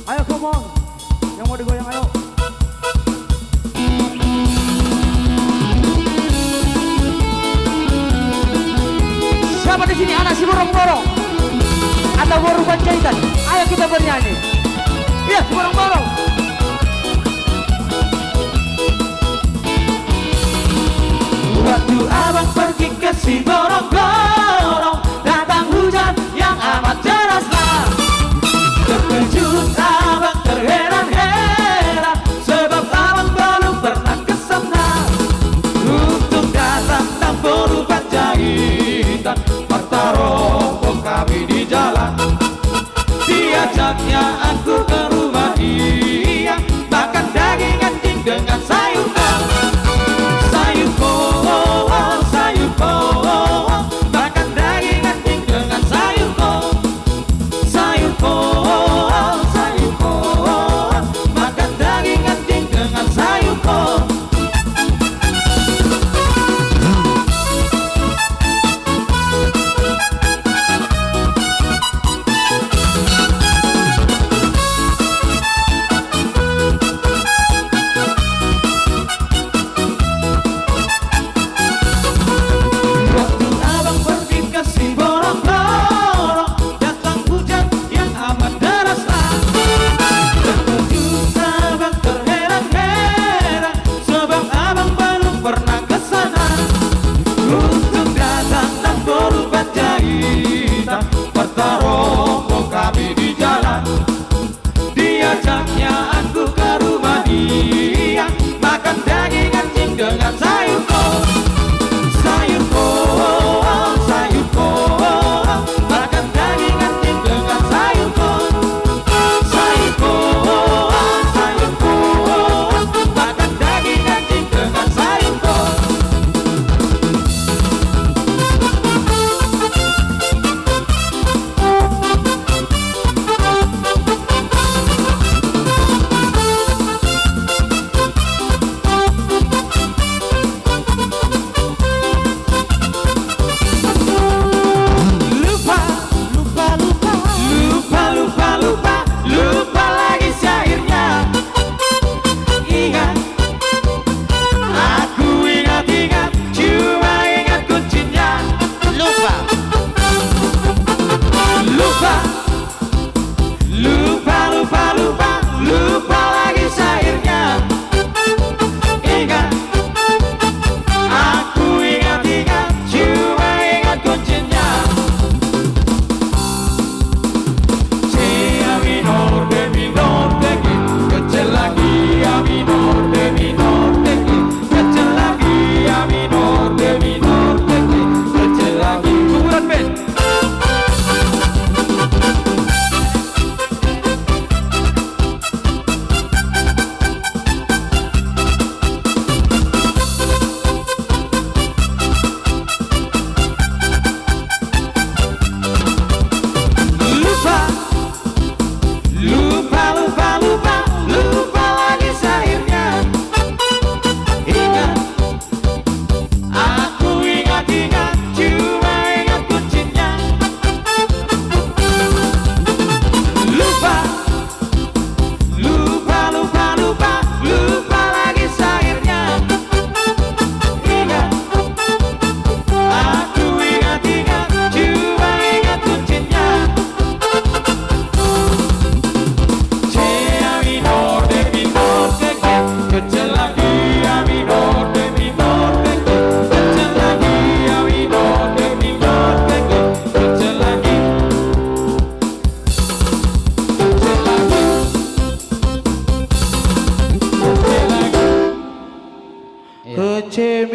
Ayo come on. Yang mau digoyang ayo. Siapa di sini anak si borong-borong? Atau baru Panjaitan? Ayo kita bernyanyi. Iya, si borong-borong. Waktu abang pergi ke si borong-borong, datang hujan yang amat deraslah. Terkejut abang terheran-heran, sebab abang belum pernah ke sana. Untuk datang dan baru Panjaitan, bertaruh kami di jalan. Diajaknya aku ke rumah dia, makan daging anjing dengan sayur kol. Sayur kol, sayur kol, makan daging anjing dengan sayur kol. Sayur kol, sayur kol, makan daging anjing dengan sayur kol. Diajaknya aku ke rumah dia, makan daging anjing dengan sayur kol. Sayur kol, sayur kol, makan daging anjing dengan sayur kol. Sayur kol, sayur kol, makan daging anjing dengan sayur kol. Lupa lagi syairnya. Ingat, aku ingat-ingat, cuma ingat kuncinya. Lupa, lupa, lupa, lupa, lupa, lupa lagi syairnya. Ingat, aku ingat-ingat, cuma ingat kuncinya. Minor de minor de ki, kecil lagi ya minor de minor de ki, kecil lagi ya minor de minor de ki, kecil lagi. Kuburan band. Lupa lagi syairnya. Ingat, aku ingat-ingat, cuma ingat kuncinya. Lupa, lupa, lupa, lupa, lupa lagi syairnya. Ingat, aku ingat-ingat, cuma ingat kuncinya. Kecil lagi ya minor de minor de ki, kecil lagi ya minor de minor de ki, kecil lagi, kecil lagi, kecil lagi. Kecil